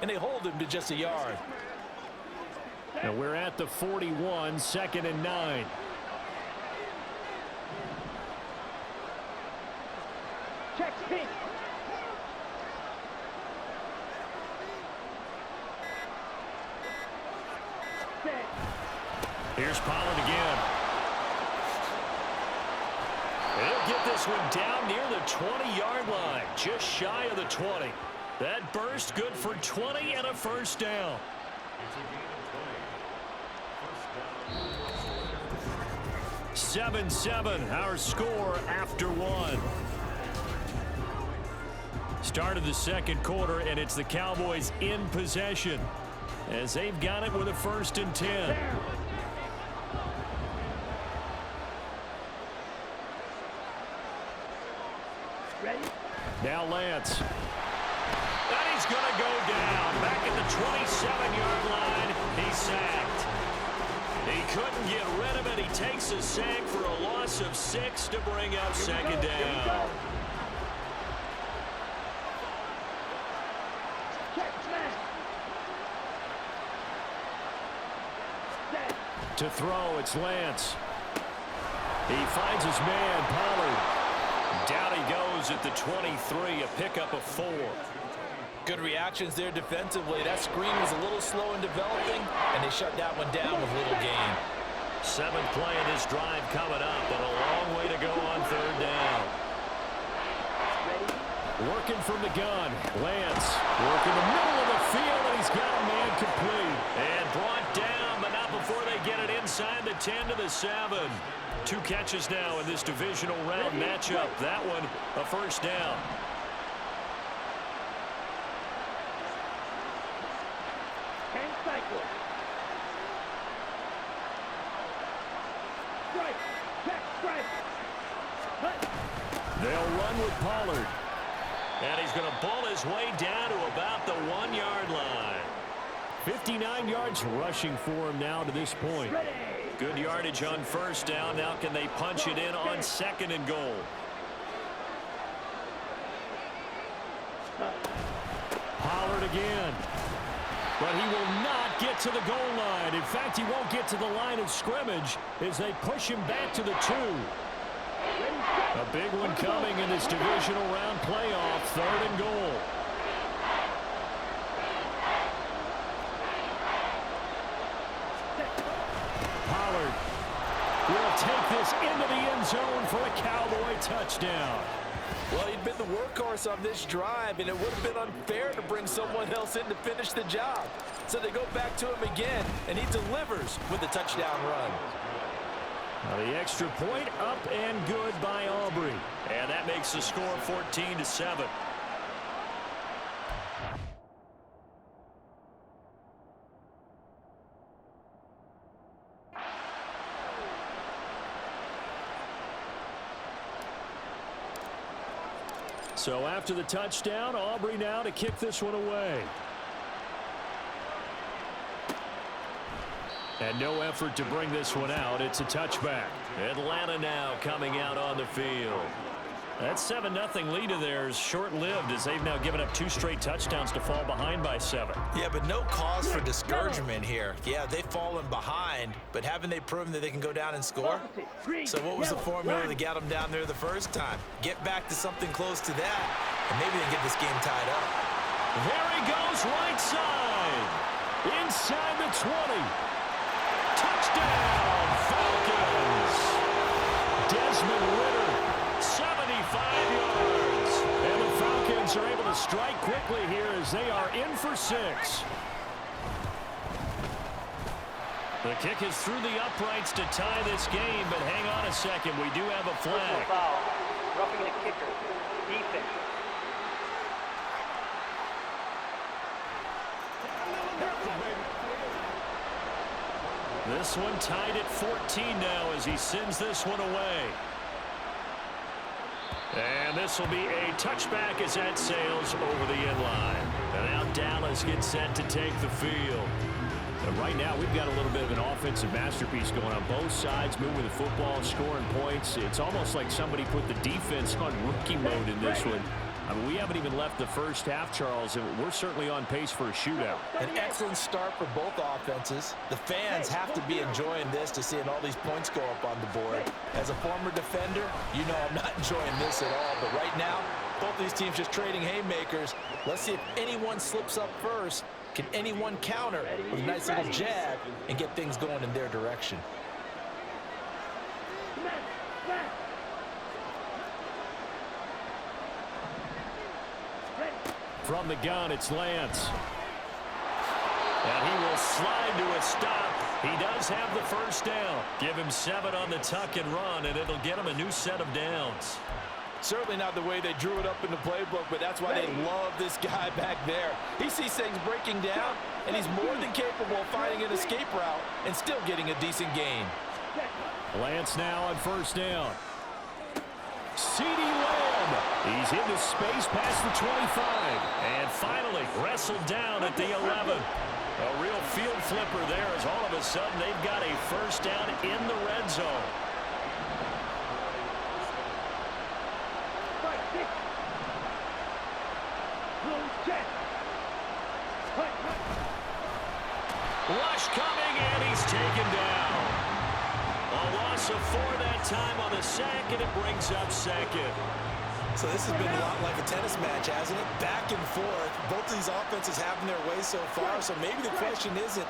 and they hold him to just a yard. And we're at the 41, 2nd and 9. Check pink. Here's Pollard again. He'll get this one down near the 20-yard line, just shy of the 20. That burst good for 20 and a first down. 7-7, our score after one. Start of the second quarter, and it's the Cowboys in possession as they've got it with a 1st and 10. Now Lance. And he's going to go down. Back at the 27-yard line. He's sacked. He couldn't get rid of it. He takes a sack for a loss of 6 to bring up 2nd down. To throw, it's Lance. He finds his man, Pollard. Down he goes at the 23, a pickup of 4. Good reactions there defensively. That screen was a little slow in developing, and they shut that one down with little gain. 7th play of this drive coming up, but a long way to go on 3rd down. Working from the gun, Lance working the middle of the field, and he's got a man complete. And brought down, but not before they get it inside the 10 to the 7. 2 catches now in this divisional round matchup. That one, a first down. They'll run with Pollard. And he's going to bull his way down to about the 1-yard line. 59 yards rushing for him now to this point. Good yardage on 1st down. Now can they punch it in on 2nd and goal? Pollard again. But he will not get to the goal line. In fact, he won't get to the line of scrimmage as they push him back to the 2. A big one coming in this divisional round playoff. 3rd and goal. Pollard will take this into the end zone for a Cowboy touchdown. Well, he'd been the workhorse on this drive, and it would have been unfair to bring someone else in to finish the job. So they go back to him again, and he delivers with a touchdown run. Now the extra point up and good by Aubrey. And that makes the score 14-7. So after the touchdown, Aubrey now to kick this one away. And no effort to bring this one out. It's a touchback. Atlanta now coming out on the field. That 7-0 lead of theirs short-lived as they've now given up 2 straight touchdowns to fall behind by 7. Yeah, but no cause for discouragement here. Yeah, they've fallen behind, but haven't they proven that they can go down and score? So what was the formula that got them down there the first time? Get back to something close to that, and maybe they get this game tied up. There he goes right side. Inside the 20. Touchdown, Falcons. Desmond Ridder, 75 yards. And the Falcons are able to strike quickly here as they are in for 6. The kick is through the uprights to tie this game, but hang on a second. We do have a flag. Foul. Roughing the kicker. Defense. This one tied at 14 now as he sends this one away. And this will be a touchback as that sails over the end line. And now Dallas gets set to take the field. And right now we've got a little bit of an offensive masterpiece going on both sides, moving the football, scoring points. It's almost like somebody put the defense on rookie mode in this one. I mean, we haven't even left the first half, Charles, and we're certainly on pace for a shootout. An excellent start for both offenses. The fans have to be enjoying this to seeing all these points go up on the board. As a former defender, you know I'm not enjoying this at all. But right now, both these teams just trading haymakers. Let's see if anyone slips up first. Can anyone counter with a nice little jab and get things going in their direction? From the gun, it's Lance. And he will slide to a stop. He does have the first down. Give him 7 on the tuck and run, and it'll get him a new set of downs. Certainly not the way they drew it up in the playbook, but that's why they love this guy back there. He sees things breaking down, and he's more than capable of finding an escape route and still getting a decent gain. Lance now on first down. CeeDee Lamb. He's into space past the 25. And finally wrestled down at the 11. A real field flipper there as all of a sudden they've got a first down in the red zone. Rush coming, and he's taken down. A loss of 4 that time on the sack, and it brings up second. So this has been a lot like a tennis match, hasn't it? Back and forth. Both of these offenses having their way so far. So maybe the question isn't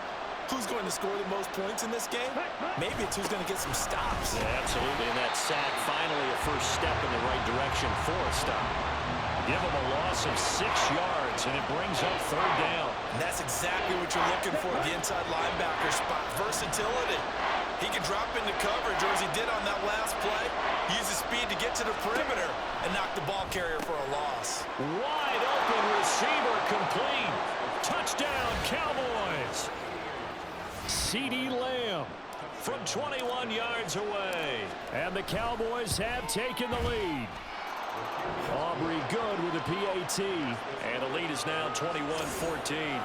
who's going to score the most points in this game. Maybe it's who's going to get some stops. Yeah, absolutely. And that sack finally a first step in the right direction for a stop. Give him a loss of 6 yards, and it brings up third down. And that's exactly what you're looking for, the inside linebacker spot. Versatility. He can drop into coverage, or as he did on that last play, use his speed to get to the perimeter and knock the ball carrier for a loss. Wide open receiver complete. Touchdown, Cowboys. CeeDee Lamb from 21 yards away. And the Cowboys have taken the lead. Aubrey good with a PAT. And the lead is now 21-14.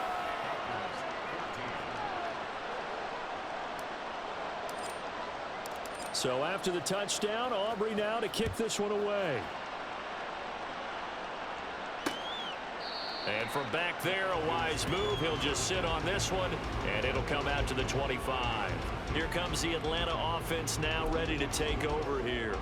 So after the touchdown, Aubrey now to kick this one away. And from back there, a wise move. He'll just sit on this one, and it'll come out to the 25. Here comes the Atlanta offense now ready to take over here.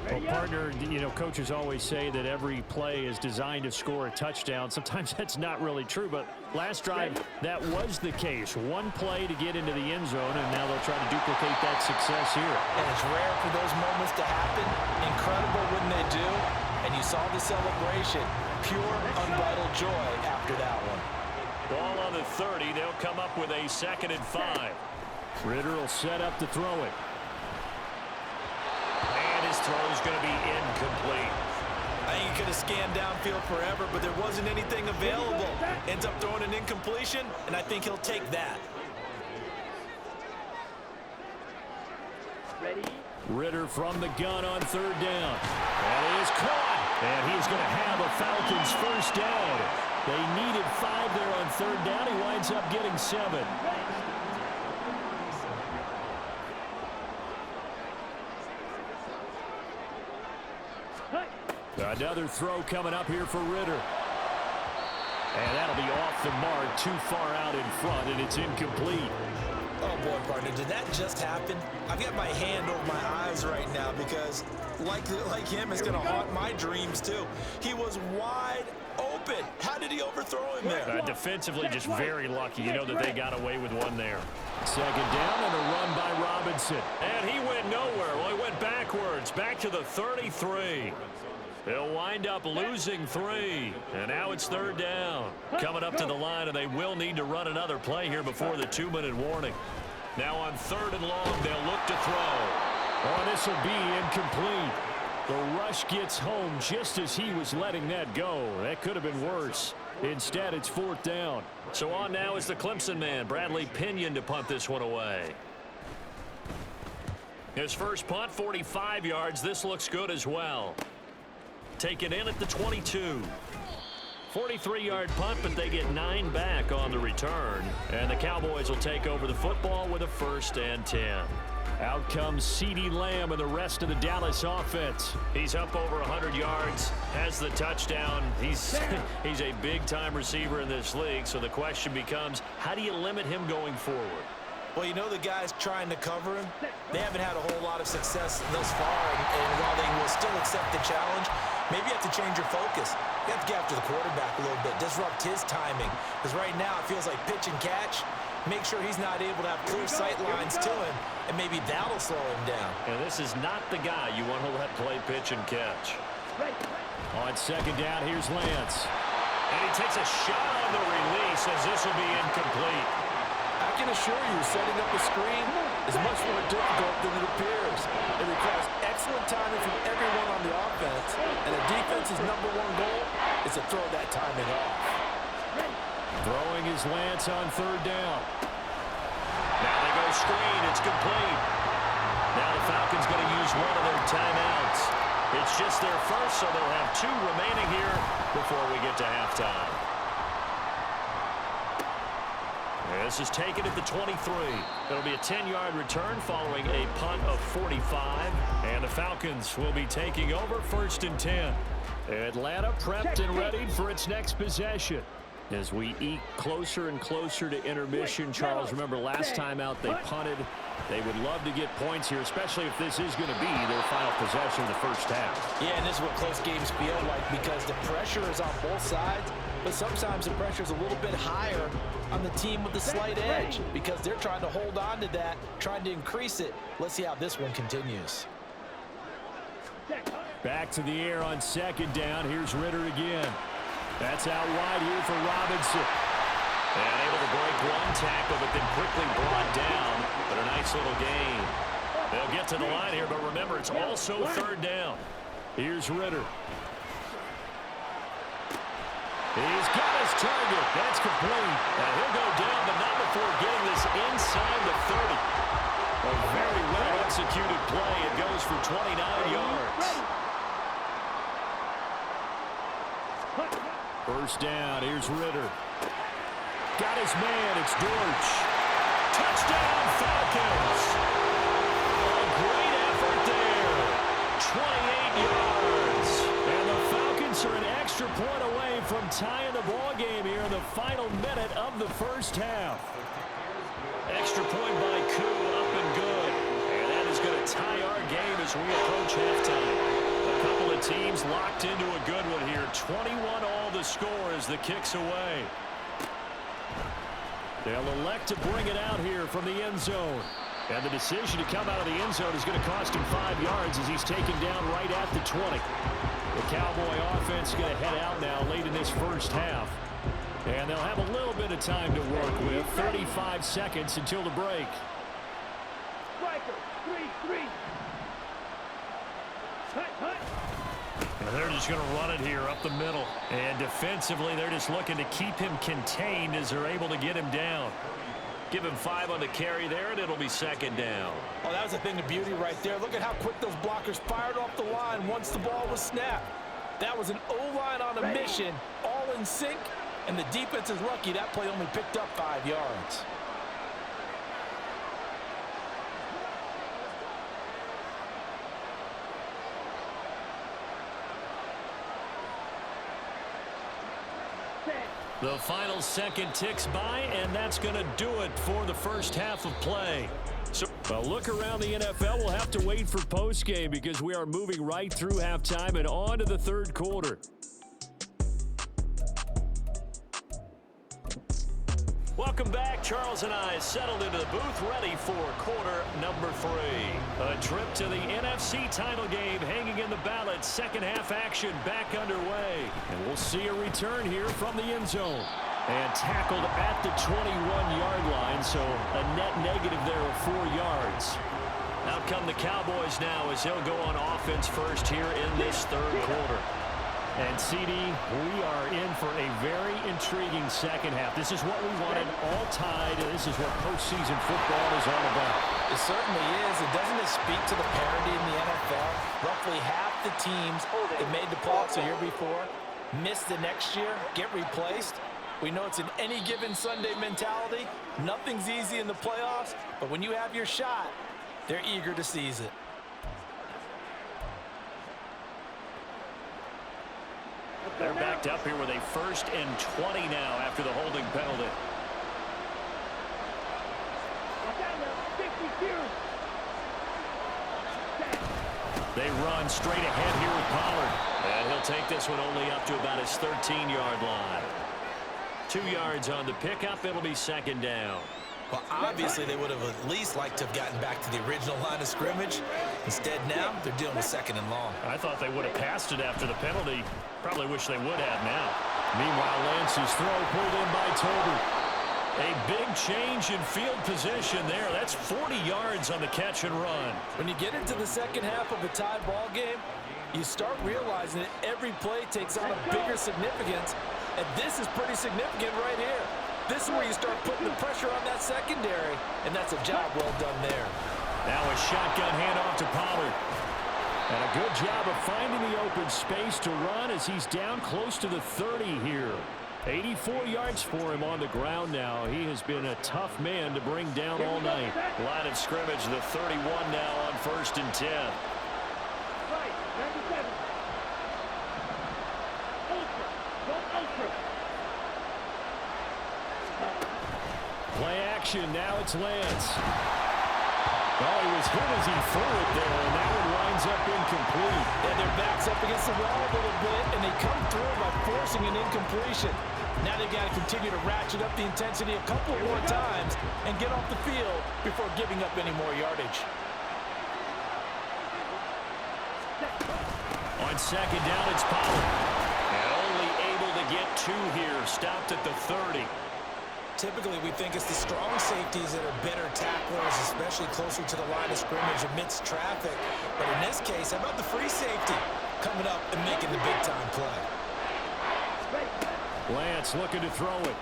Well, partner, you know, coaches always say that every play is designed to score a touchdown. Sometimes that's not really true, but last drive, that was the case. One play to get into the end zone, and now they'll try to duplicate that success here. And it's rare for those moments to happen. Incredible when they do. And you saw the celebration. Pure, unbridled joy after that one. Ball on the 30. They'll come up with a 2nd and 5. Ritter will set up to throw it. And his throw is going to be incomplete. I think he could have scanned downfield forever, but there wasn't anything available. Ends up throwing an incompletion, and I think he'll take that. Ready? Ritter from the gun on third down. And he is caught. And he's going to have a Falcons first down. They needed 5 there on third down. He winds up getting 7. Another throw coming up here for Ritter. And that'll be off the mark, too far out in front, and it's incomplete. Oh, boy, partner, did that just happen? I've got my hand over my eyes right now because, like him, it's going to haunt my dreams, too. He was wide open. How did he overthrow him there? Defensively, just very lucky. You know that they got away with one there. 2nd down and a run by Robinson. And he went nowhere. Well, he went backwards, back to the 33. They'll wind up losing 3. And now it's 3rd down. Coming up to the line, and they will need to run another play here before the 2-minute warning. Now on 3rd and long, they'll look to throw. Oh, this will be incomplete. The rush gets home just as he was letting that go. That could have been worse. Instead, it's 4th down. So on now is the Clemson man, Bradley Pinion, to punt this one away. His first punt, 45 yards. This looks good as well. Taken in at the 22. 43-yard punt, but they get 9 back on the return. And the Cowboys will take over the football with a 1st and 10. Out comes CeeDee Lamb and the rest of the Dallas offense. He's up over 100 yards, has the touchdown. He's a big-time receiver in this league, so the question becomes, how do you limit him going forward? Well, you know the guys trying to cover him, they haven't had a whole lot of success thus far, and while they will still accept the challenge, maybe you have to change your focus. You have to get after the quarterback a little bit, disrupt his timing, because right now it feels like pitch and catch. Make sure he's not able to have clear sight lines to him, and maybe that'll slow him down. And this is not the guy you want to let play pitch and catch. On second down, here's Lance. And he takes a shot on the release as this will be incomplete. I can assure you, setting up a screen is much more difficult than it appears. It requires excellent timing from everyone on the offense, and the defense's #1 goal is to throw that timing off. Throwing is Lance on third down. Now they go screen. It's complete. Now the Falcons going to use one of their timeouts. It's just their first, so they'll have 2 remaining here before we get to halftime. This is taken at the 23. It'll be a 10-yard return following a punt of 45. And the Falcons will be taking over 1st and 10. Atlanta prepped and ready for its next possession. As we eke closer and closer to intermission, Charles, remember last time out they punted. They would love to get points here, especially if this is going to be their final possession of the first half. Yeah, and this is what close games feel like because the pressure is on both sides, but sometimes the pressure is a little bit higher on the team with the slight edge because they're trying to hold on to that, trying to increase it. Let's see how this one continues. Back to the air on second down. Here's Ritter again. That's out wide here for Robinson. And able to break one tackle, but then quickly brought down. But a nice little gain. They'll get to the line here, but remember, it's also third down. Here's Ritter. He's got his target. That's complete. Now he'll go down, but not before getting this inside the 30. A very well-executed play. It goes for 29 yards. First down, here's Ritter. Got his man, it's Dortch. Touchdown, Falcons! A great effort there. 28 yards. And the Falcons are an extra point away from tying the ball game here in the final minute of the first half. Extra point by Koo, up and good. And that is going to tie our game as we approach halftime. A couple of teams locked into a good one here. 21 all the score as the kick's away. They'll elect to bring it out here from the end zone. And the decision to come out of the end zone is going to cost him 5 yards as he's taken down right at the 20. The Cowboy offense is going to head out now late in this first half. And they'll have a little bit of time to work with. 35 seconds until the break. Striker, 3-3. And they're just going to run it here up the middle. And defensively, they're just looking to keep him contained as they're able to get him down. Give him 5 on the carry there, and it'll be second down. Oh, that was a thing of beauty right there. Look at how quick those blockers fired off the line once the ball was snapped. That was an O-line on a mission, all in sync, and the defense is lucky that play only picked up 5 yards. The final second ticks by, and that's going to do it for the first half of play. So a look around the NFL. We'll have to wait for postgame because we are moving right through halftime and on to the third quarter. Welcome back. Charles and I settled into the booth ready for quarter number 3. A trip to the NFC title game hanging in the balance. Second half action back underway. And we'll see a return here from the end zone. And tackled at the 21-yard line, so a net negative there of 4 yards. Out come the Cowboys now as they'll go on offense first here in this third quarter. And, CD, we are in for a very intriguing second half. This is what we wanted, all tied, and this is what postseason football is all about. It certainly is. And doesn't it speak to the parity in the NFL? Roughly half the teams that made the playoffs the year before miss the next year, get replaced. We know it's an any given Sunday mentality. Nothing's easy in the playoffs, but when you have your shot, They're eager to seize it. They're backed up here with a 1st and 20 now after the holding penalty. They run straight ahead here with Pollard. And he'll take this one only up to about his 13-yard line. 2 yards on the pickup. It'll be 2nd down. Well, obviously, they would have at least liked to have gotten back to the original line of scrimmage. Instead, now, they're dealing with 2nd and long. I thought they would have passed it after the penalty. Probably wish they would have now. Meanwhile, Lance's throw pulled in by Toby. A big change in field position there. That's 40 yards on the catch and run. When you get into the second half of a tied ball game, you start realizing that every play takes on a bigger significance, and this is pretty significant right here. This is where you start putting the pressure on that secondary, and that's a job well done there. Now a shotgun handoff to Pollard. And a good job of finding the open space to run as he's down close to the 30 here. 84 yards for him on the ground now. He has been a tough man to bring down all night. Line of scrimmage, the 31 now on 1st and 10. Right, 97. Ultra. Go ultra. Play action. Now it's Lance. Well, he was hit as he threw it there, and that one winds up incomplete. And their back's up against the wall a little bit, and they come through by forcing an incompletion. Now they've got to continue to ratchet up the intensity a couple more times and get off the field before giving up any more yardage. On 2nd down, it's Pollard. And only able to get 2 here. Stopped at the 30. Typically, we think it's the strong safeties that are better tacklers, especially closer to the line of scrimmage amidst traffic. But in this case, how about the free safety coming up and making the big-time play? Lance looking to throw it.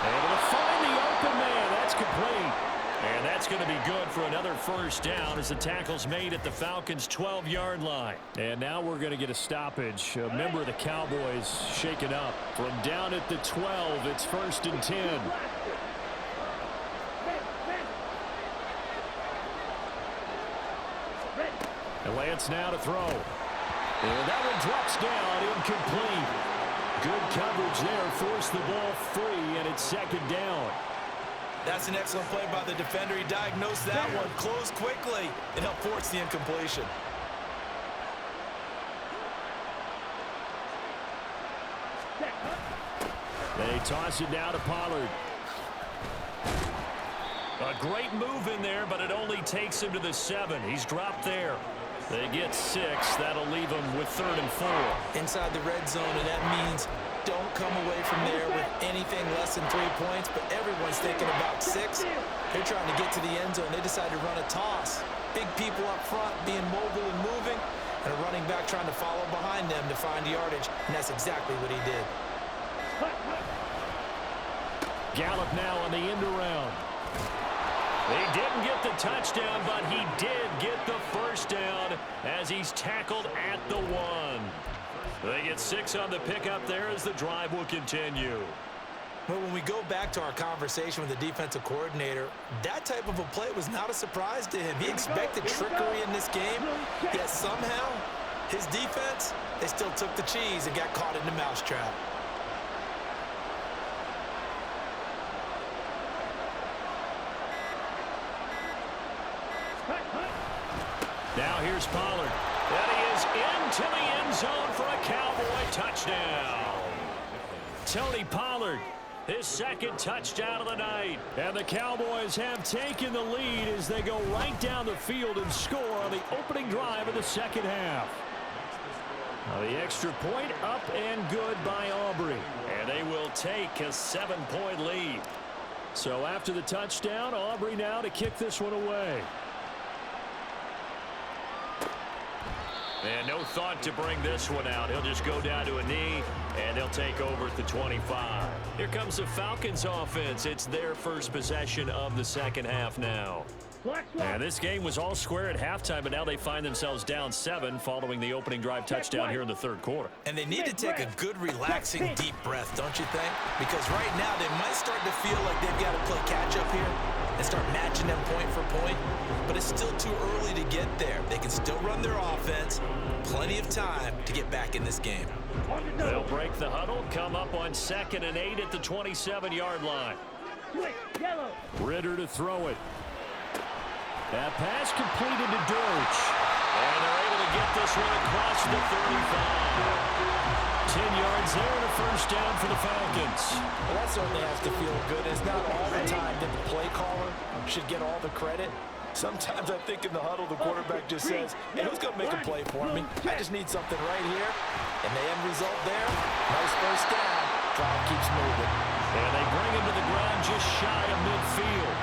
Able to find the open man. That's complete. And that's going to be good for another 1st down as the tackle's made at the Falcons' 12-yard line. And now we're going to get a stoppage. A member of the Cowboys shaken up. From down at the 12, it's 1st and 10. And Lance now to throw. And that one drops down, incomplete. Good coverage there, forced the ball free, and it's 2nd down. That's an excellent play by the defender. He diagnosed that one, closed quickly, and helped force the incompletion. They toss it down to Pollard. A great move in there, but it only takes him to the 7. He's dropped there. They get 6. That'll leave them with 3rd and 4. Inside the red zone, and that means don't come away from there with anything less than 3 points, but everyone's thinking about 6. They're trying to get to the end zone. They decide to run a toss. Big people up front being mobile and moving, and a running back trying to follow behind them to find yardage, and that's exactly what he did. Gallup now on the end around. He didn't get the touchdown, but he did get the 1st down as he's tackled at the 1. They get 6 on the pickup there as the drive will continue. Well, when we go back to our conversation with the defensive coordinator, that type of a play was not a surprise to him. He expected trickery in this game, yet somehow his defense, they still took the cheese and got caught in the mousetrap. Now here's Pollard. And he is into the end zone for a Cowboy touchdown. Tony Pollard, his 2nd touchdown of the night. And the Cowboys have taken the lead as they go right down the field and score on the opening drive of the 2nd half. Now the extra point up and good by Aubrey. And they will take a 7-point lead. So after the touchdown, Aubrey now to kick this one away. And no thought to bring this one out. He'll just go down to a knee, and they'll take over at the 25. Here comes the Falcons offense. It's their first possession of the 2nd half now. And this game was all square at halftime, but now they find themselves down 7 following the opening drive touchdown here in the 3rd quarter. And they need to take a good, relaxing, deep breath, don't you think? Because right now they might start to feel like they've got to play catch-up here. And start matching them point for point, but it's still too early to get there. They can still run their offense. Plenty of time to get back in this game. They'll break the huddle, come up on 2nd and 8 at the 27-yard line. Ritter to throw it. That pass completed to Dortch. And they're able to get this one across the 35. 10 yards there and a first down for the Falcons. Well, that certainly has to feel good. It's not all the time that the play caller should get all the credit. Sometimes I think in the huddle, the quarterback just says, hey, who's going to make a play for me? I just need something right here. And the end result there, nice first down. Drive keeps moving. And they bring him to the ground just shy of midfield.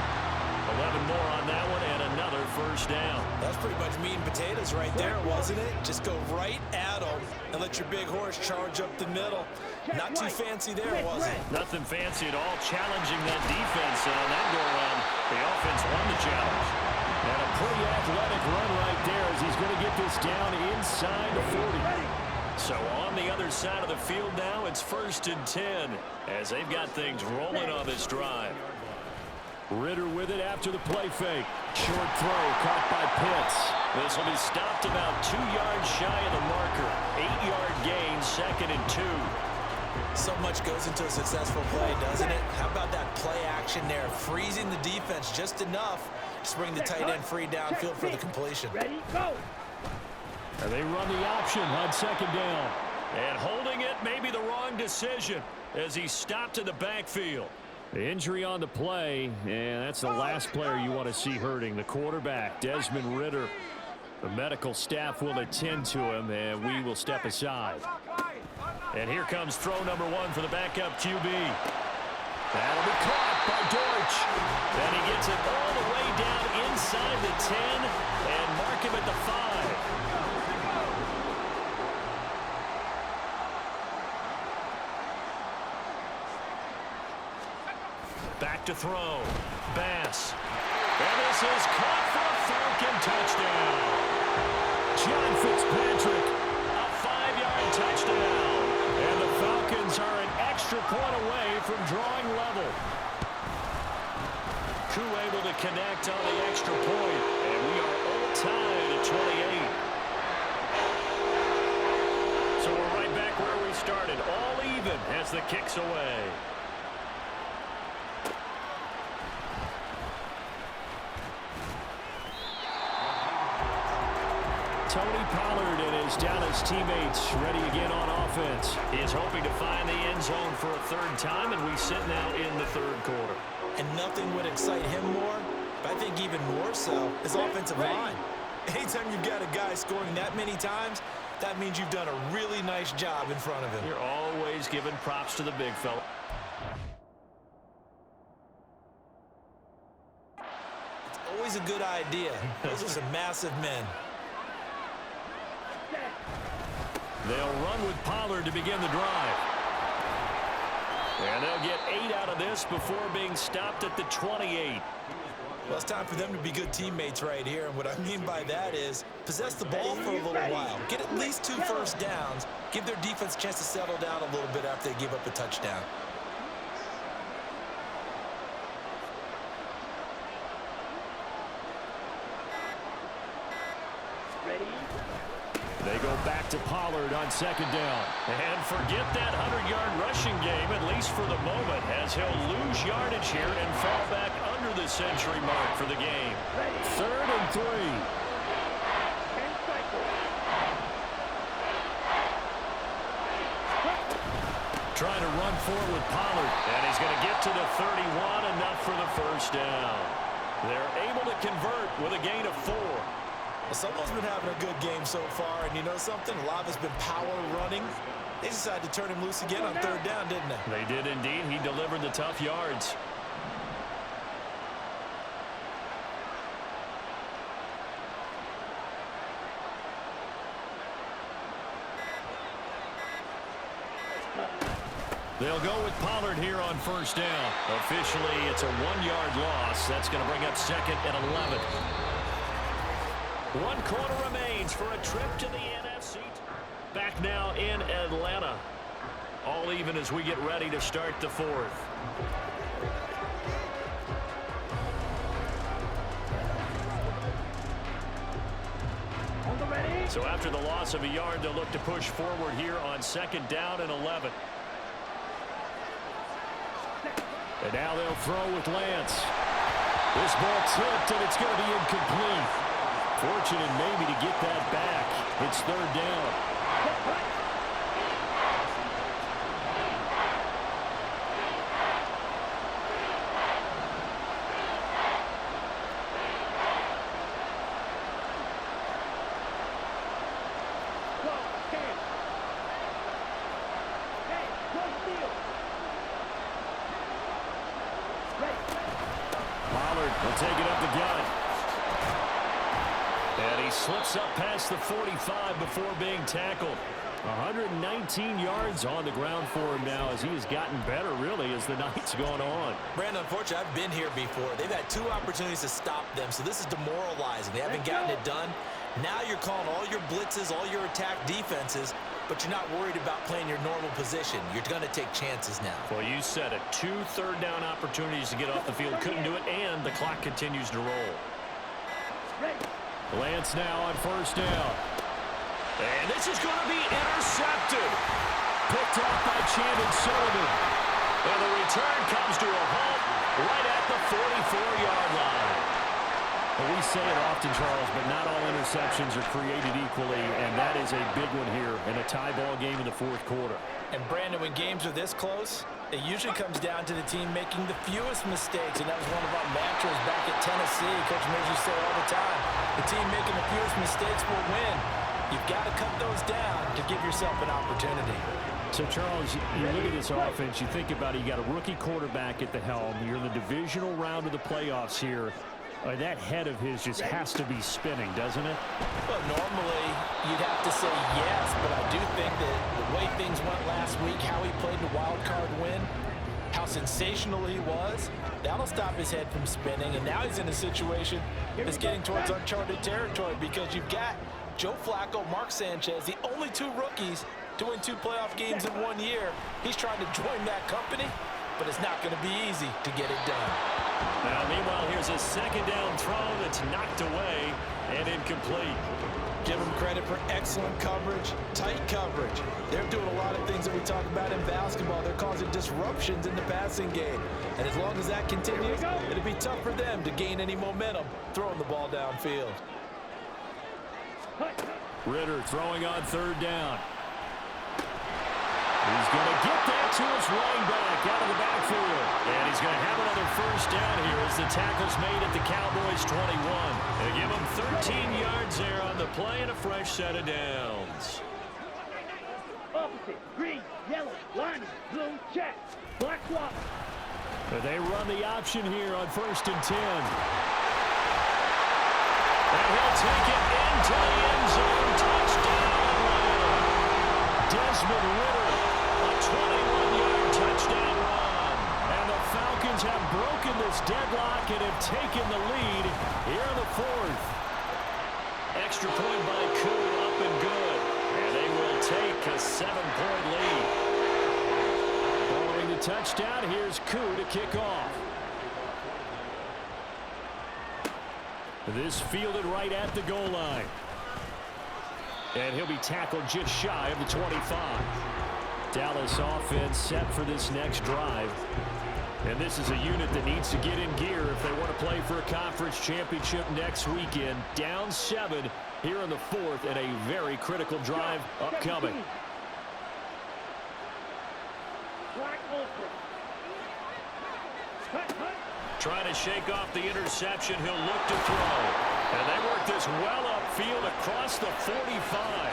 11 more on that one and another first down. That's pretty much meat and potatoes right there, wasn't it? Just go right at them and let your big horse charge up the middle. Not too fancy there, was it? Nothing fancy at all, challenging that defense. And on that go-around, the offense won the challenge. And a pretty athletic run right there as he's going to get this down inside the 40. So on the other side of the field now, it's 1st and 10 as they've got things rolling on this drive. Ritter with it after the play fake. Short throw caught by Pitts. This will be stopped about 2 yards shy of the marker. 8-yard gain, 2nd and 2. So much goes into a successful play, doesn't it? How about that play action there? Freezing the defense just enough to bring the tight end free downfield for the completion. Ready, go. And they run the option on 2nd down. And holding it may be the wrong decision as he stopped in the backfield. The injury on the play, and that's the last player you want to see hurting. The quarterback, Desmond Ritter. The medical staff will attend to him, and we will step aside. And here comes throw number 1 for the backup QB. That'll be caught by Dortch. And he gets it all the way down inside the 10 and mark him at the 5. Back to throw. Bass. And this is caught for a Falcon touchdown. John Fitzpatrick, a 5-yard touchdown. And the Falcons are an extra point away from drawing level. Koo able to connect on the extra point. And we are all tied at 28. So we're right back where we started. All even as the kick's away. Tony Pollard and his Dallas teammates ready again on offense. He is hoping to find the end zone for a 3rd time, and we sit now in the 3rd quarter. And nothing would excite him more, but I think even more so, his offensive line. Anytime you've got a guy scoring that many times, that means you've done a really nice job in front of him. You're always giving props to the big fella. It's always a good idea. Those are some massive men. They'll run with Pollard to begin the drive. And they'll get 8 out of this before being stopped at the 28. Well, it's time for them to be good teammates right here. And what I mean by that is possess the ball for a little while. Get at least 2 first downs. Give their defense a chance to settle down a little bit after they give up a touchdown. Ready. They go back to Pollard on 2nd down. And forget that 100-yard rushing game, at least for the moment, as he'll lose yardage here and fall back under the century mark for the game. 3rd and 3. Trying to run forward with Pollard. And he's going to get to the 31, enough for the first down. They're able to convert with a gain of 4. Well, someone's been having a good game so far, and you know something? A lot has been power running. They decided to turn him loose again on 3rd down, didn't they? They did indeed. He delivered the tough yards. They'll go with Pollard here on 1st down. Officially, it's a 1-yard loss. That's going to bring up 2nd and 11. 1 quarter remains for a trip to the NFC. Back now in Atlanta. All even as we get ready to start the 4th. So after the loss of a yard, they'll look to push forward here on 2nd down and 11. And now they'll throw with Lance. This ball tipped, and it's going to be incomplete. Fortunate maybe to get that back. It's 3rd down. Take it up the gut. And he slips up past the 45 before being tackled. 119 yards on the ground for him now as he has gotten better, really, as the night's gone on. Brandon, unfortunately, I've been here before. They've had 2 opportunities to stop them, so this is demoralizing. They haven't gotten it done. Now you're calling all your blitzes, all your attack defenses, but you're not worried about playing your normal position. You're going to take chances now. Well, you said it. 2 third-down opportunities to get off the field. Couldn't do it, and the clock continues to roll. Lance now on 1st down. And this is going to be intercepted. Picked off by Chandon Sullivan. And the return comes to a halt right at the 44-yard line. Well, we say it often, Charles, but not all interceptions are created equally, and that is a big one here in a tie ball game in the 4th quarter. And Brandon, when games are this close, it usually comes down to the team making the fewest mistakes, and that was one of our mantras back at Tennessee. Coach Major say all the time, the team making the fewest mistakes will win. You've got to cut those down to give yourself an opportunity. So, Charles, you look at this offense, you think about it, you got a rookie quarterback at the helm. You're in the divisional round of the playoffs here. That head of his just has to be spinning, doesn't it? Well, normally you'd have to say yes, but I do think that the way things went last week, how he played the wild card win, how sensational he was, that'll stop his head from spinning. And now he's in a situation that's getting towards uncharted territory because you've got Joe Flacco, Mark Sanchez, the only 2 rookies to win 2 playoff games in 1 year. He's trying to join that company, but it's not going to be easy to get it done. Now, meanwhile, here's a 2nd down throw that's knocked away and incomplete. Give them credit for excellent coverage, tight coverage. They're doing a lot of things that we talk about in basketball. They're causing disruptions in the passing game. And as long as that continues, it'll be tough for them to gain any momentum throwing the ball downfield. Ritter throwing on 3rd down. He's going to get that to his running back out of the backfield. And he's going to have another 1st down here as the tackle's made at the Cowboys' 21. They give him 13 yards there on the play and a fresh set of downs. Opposite, green, yellow, lining, blue, check, black swap. But they run the option here on 1st and 10. And he'll take it into the end zone. Touchdown. Desmond Ritter. A 21-yard touchdown run. And the Falcons have broken this deadlock and have taken the lead here in the 4th. Extra point by Koo, up and good. And they will take a 7-point lead. Following the touchdown, here's Koo to kick off. This fielded right at the goal line. And he'll be tackled just shy of the 25. Dallas offense set for this next drive. And this is a unit that needs to get in gear if they want to play for a conference championship next weekend. Down 7 here in the 4th and a very critical drive upcoming. Trying to shake off the interception. He'll look to throw. And they work this well upfield across the 45.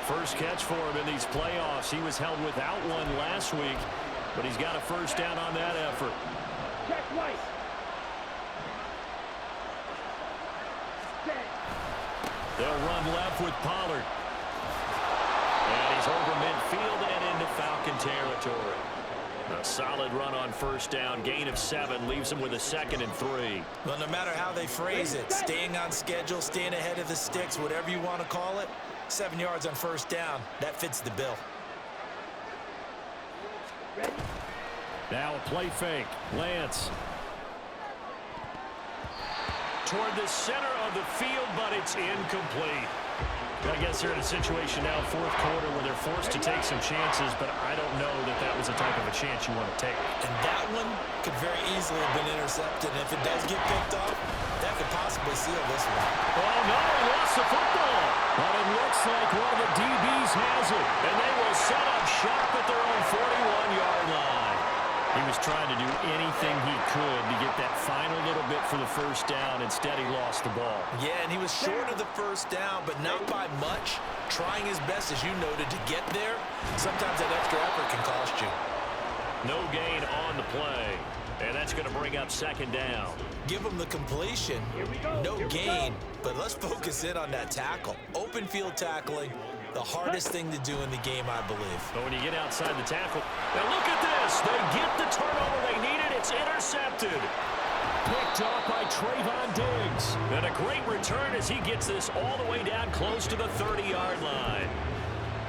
First catch for him in these playoffs. He was held without one last week, but he's got a 1st down on that effort. Check right. They'll run left with Pollard. And he's over midfield and into Falcon territory. A solid run on 1st down. Gain of 7 leaves him with a 2nd and 3. Well, no matter how they phrase it, staying on schedule, staying ahead of the sticks, whatever you want to call it, 7 yards on 1st down, that fits the bill. Now a play fake. Lance. Toward the center of the field, but it's incomplete. I guess they're in a situation now, fourth quarter, where they're forced to take some chances, but I don't know that that was the type of a chance you want to take. And that one could very easily have been intercepted. And if it does get picked up, that could possibly seal this one. Oh, no, he lost the football. But it looks like one of the DBs has it, and they will set up shop at their own 41-yard line. He was trying to do anything he could to get that final little bit for the first down. Instead, he lost the ball. Yeah, and he was short of the first down, but not by much. Trying his best, as you noted, to get there. Sometimes that extra effort can cost you. No gain on the play, and that's going to bring up second down. Give him the completion, no gain, but let's focus in on that tackle. Open field tackling, the hardest thing to do in the game, I believe. But when you get outside the tackle, now look at this. They get the turnover they needed. It's intercepted. Picked off by Trayvon Diggs. And a great return as he gets this all the way down close to the 30-yard line.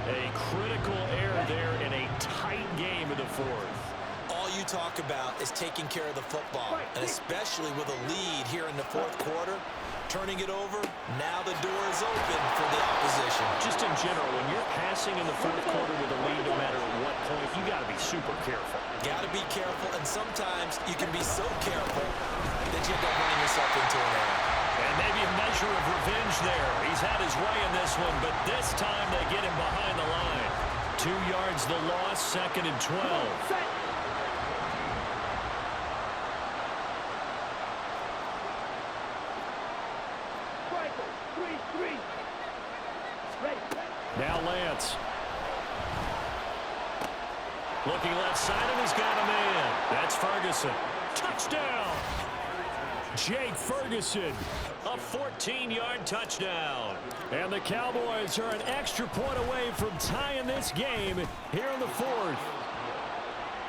A critical error there in a tight game in the fourth. All you talk about is taking care of the football, and especially with a lead here in the fourth quarter, turning it over, now the door is open for the opposition. Just in general, when you're passing in the fourth quarter with a lead, no matter at what point, you got to be super careful. Got to be careful, and sometimes you can be so careful that you end up running yourself into an error. And maybe a measure of revenge there. He's had his way in this one, but this time they get him behind the line. 2 yards the loss, 2nd and 12. Now Lance. Looking left side, and he's got a man. That's Ferguson. Touchdown! Jake Ferguson. A 14-yard touchdown. And the Cowboys are an extra point away from tying this game here in the fourth.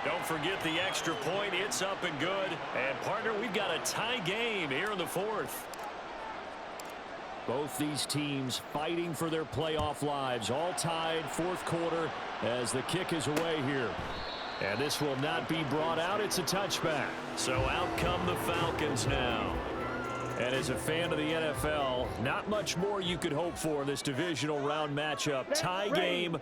Don't forget the extra point. It's up and good. And, partner, we've got a tie game here in the fourth. Both these teams fighting for their playoff lives, all tied fourth quarter as the kick is away here. And this will not be brought out. It's a touchback. So out come the Falcons now. And as a fan of the NFL, not much more you could hope for in this divisional round matchup. Tie game,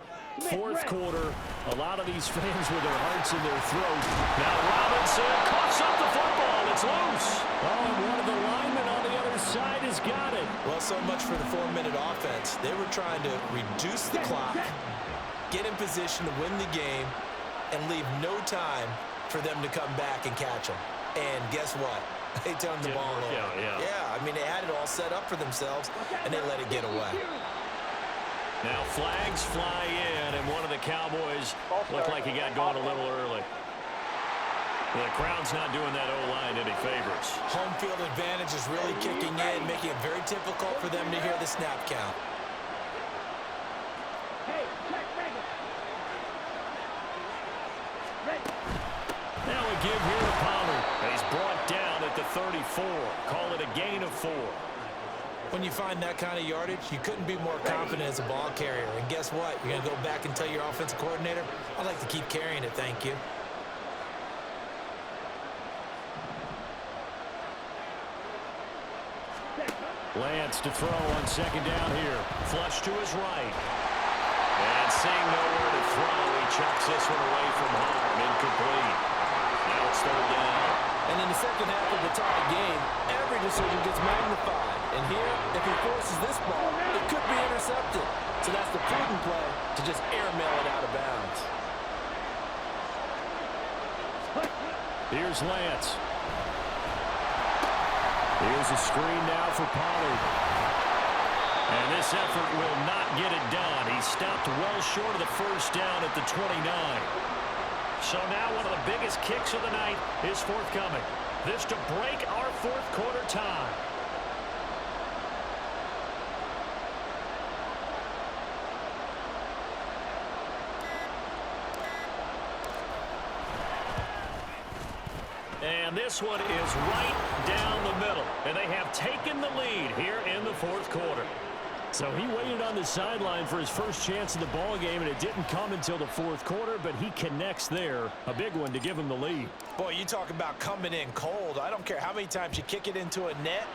fourth quarter. A lot of these fans with their hearts in their throat. Now Robinson coughs up the football. It's loose. Oh, and one of the linemen on the other side has got it. Well, so much for the 4-minute offense. They were trying to reduce the clock, get in position to win the game, and leave no time for them to come back and catch them. And guess what? They turned the ball over. Yeah, I mean, they had it all set up for themselves, and they let it get away. Now flags fly in, and one of the Cowboys looked like he got going a little early. The crowd's not doing that O-line any favors. Home field advantage is really kicking in, making it very difficult for them to hear the snap count. Now a give here to Pollard. He's brought down at the 34. Call it a gain of 4. When you find that kind of yardage, you couldn't be more confident as a ball carrier. And guess what? You're going to go back and tell your offensive coordinator, I'd like to keep carrying it, thank you. Lance to throw on second down here. Flush to his right. And seeing nowhere to throw, he chucks this one away from home. Incomplete. Now it's third down. And in the second half of the tie game, every decision gets magnified. And here, if he forces this ball, it could be intercepted. So that's the prudent play to just airmail it out of bounds. Here's Lance. Here's a screen now for Pollard. And this effort will not get it done. He stopped well short of the first down at the 29. So now one of the biggest kicks of the night is forthcoming. This to break our fourth quarter tie. And this one is right down the middle. And they have taken the lead here in the fourth quarter. So he waited on the sideline for his first chance in the ball game, and it didn't come until the fourth quarter, but he connects there. A big one to give him the lead. Boy, you talk about coming in cold. I don't care how many times you kick it into a net.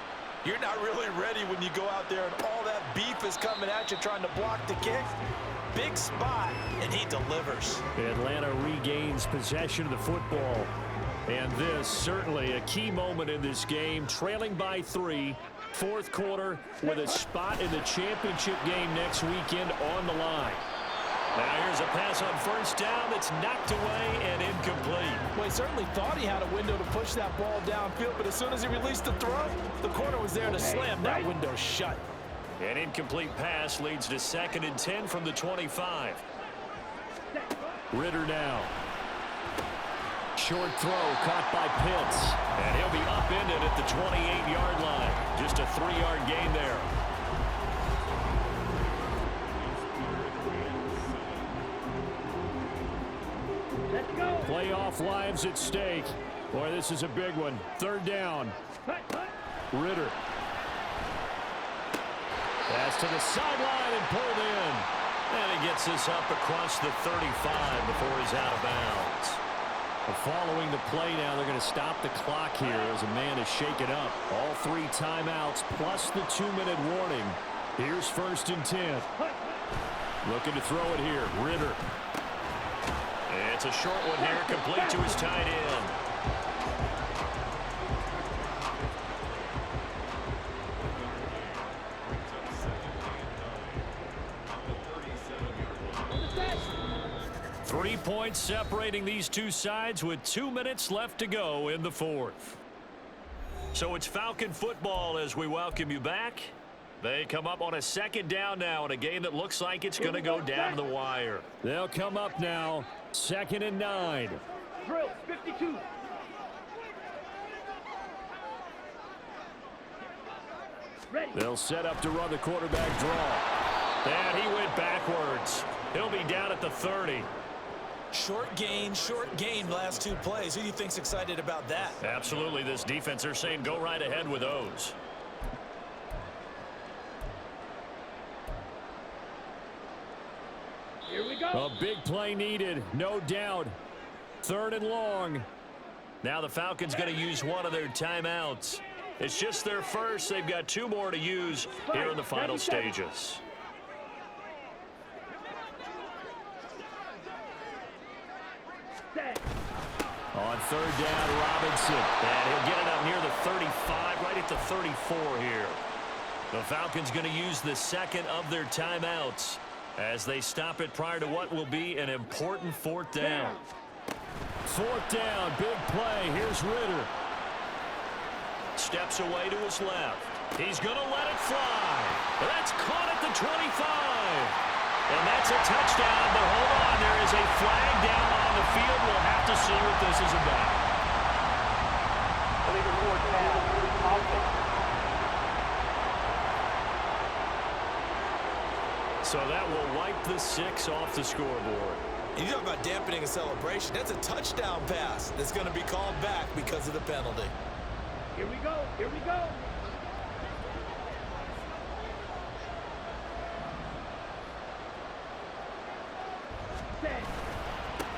You're not really ready when you go out there and all that beef is coming at you trying to block the kick. Big spot, and he delivers. Atlanta regains possession of the football. And this certainly a key moment in this game, trailing by 3, fourth quarter, with a spot in the championship game next weekend on the line. Now here's a pass on first down that's knocked away and incomplete. Well, he certainly thought he had a window to push that ball downfield, but as soon as he released the throw, the corner was there to slam that window shut. An incomplete pass leads to 2nd and 10 from the 25. Ritter now. Short throw caught by Pitts. And he'll be upended at the 28-yard line. Just a 3-yard gain there. Let's go. Playoff lives at stake. Boy, this is a big one. 3rd down. Ritter. Pass to the sideline and pulled in. And he gets this up across the 35 before he's out of bounds. Following the play now, they're going to stop the clock here as a man is shaken up. All 3 timeouts plus the 2-minute warning. Here's 1st and 10. Looking to throw it here. Ritter. It's a short one here, complete to his tight end. Three points separating these two sides with 2 minutes left to go in the fourth. So it's Falcon football as we welcome you back. They come up on a 2nd down now in a game that looks like it's going to go down to the wire. They'll come up now, 2nd and 9. Drill 52. Ready. They'll set up to run the quarterback draw. And he went backwards. He'll be down at the 30. Short gain last 2 plays. Who do you think's excited about that? Absolutely, this defense, they're saying go right ahead with those. Here we go. A big play needed, no doubt. 3rd and long. Now the Falcons going to use one of their timeouts. It's just their first. They've got 2 more to use here in the final stages. On 3rd down, Robinson. And he'll get it up near the 35, right at the 34 here. The Falcons going to use the 2nd of their timeouts as they stop it prior to what will be an important 4th down. 4th down, big play. Here's Ritter. Steps away to his left. He's going to let it fly. That's caught at the 25. And that's a touchdown, but hold on. There is a flag down on the field. We'll have to see what this is about. So that will wipe the 6 off the scoreboard. You talk about dampening a celebration. That's a touchdown pass that's going to be called back because of the penalty. Here we go. Here we go.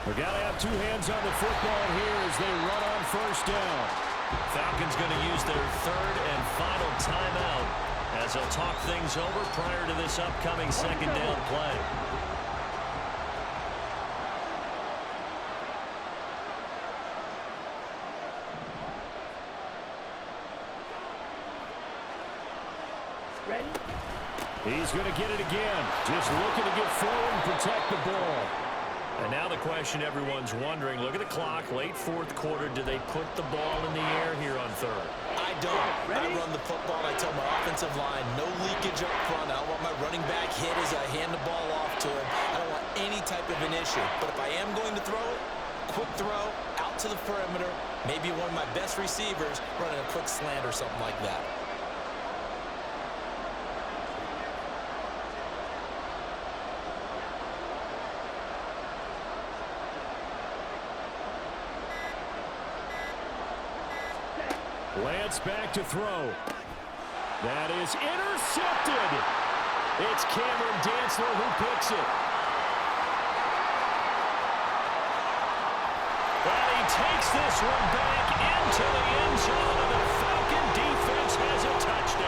We got to have 2 hands on the football here as they run on 1st down. Falcons going to use their 3rd and final timeout as they'll talk things over prior to this upcoming 2nd down play. Ready? He's going to get it again. Just looking to get forward and protect the ball. And now the question everyone's wondering, look at the clock, late 4th quarter, do they put the ball in the air here on 3rd? I don't. I run the football. I tell my offensive line, no leakage up front. I don't want my running back hit as I hand the ball off to him. I don't want any type of an issue. But if I am going to throw it, quick throw, out to the perimeter, maybe one of my best receivers running a quick slant or something like that. Lance back to throw. That is intercepted. It's Cameron Dantzler who picks it. Well, he takes this one back into the end zone, and the Falcon defense has a touchdown.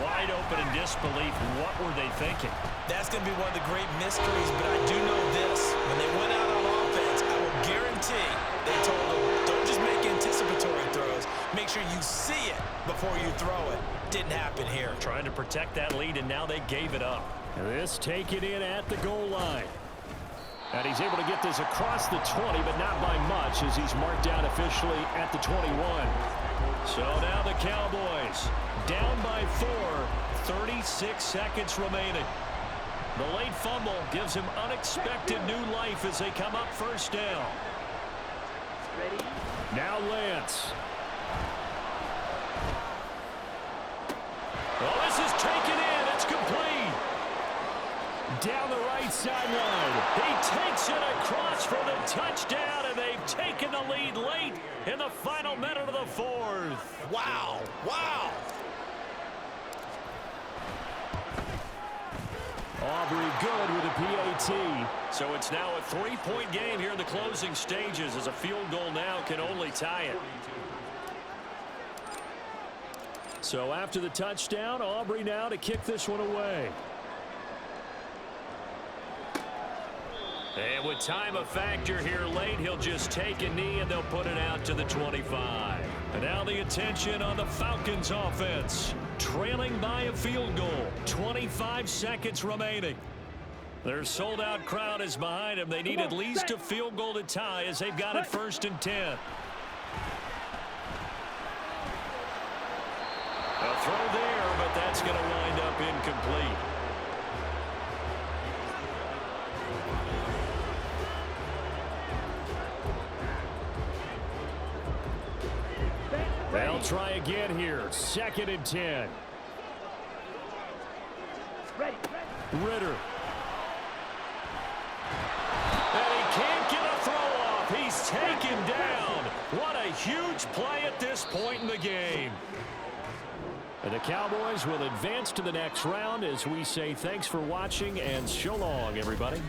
wide open in disbelief. What were they thinking? That's going to be one of the great mysteries, but I do know this. When they went out on offense, I will guarantee they told them, don't just make anticipatory throws. Make sure you see it before you throw it. Didn't happen here. Trying to protect that lead, and now they gave it up. This taken in at the goal line. And he's able to get this across the 20, but not by much, as he's marked down officially at the 21. So now the Cowboys down by 4, 36 seconds remaining. The late fumble gives him unexpected new life as they come up first down. Ready? Now Lance. Oh, this is taken in. It's complete. Down the right sideline. He takes it across for the touchdown, and they've taken the lead late in the final minute of the fourth. Wow. Wow. Aubrey good with a PAT. So it's now a 3-point game here in the closing stages, as a field goal now can only tie it. So after the touchdown, Aubrey now to kick this one away. And with time a factor here late, he'll just take a knee and they'll put it out to the 25. And now the attention on the Falcons offense. Trailing by a field goal. 25 seconds remaining. Their sold-out crowd is behind them. They need at least a field goal to tie as they've got it 1st and 10. A throw there, but that's going to wind up incomplete. They'll try again here. 2nd and 10. Ready. Ritter. And he can't get a throw off. He's taken down. What a huge play at this point in the game. And the Cowboys will advance to the next round as we say thanks for watching and so long, everybody.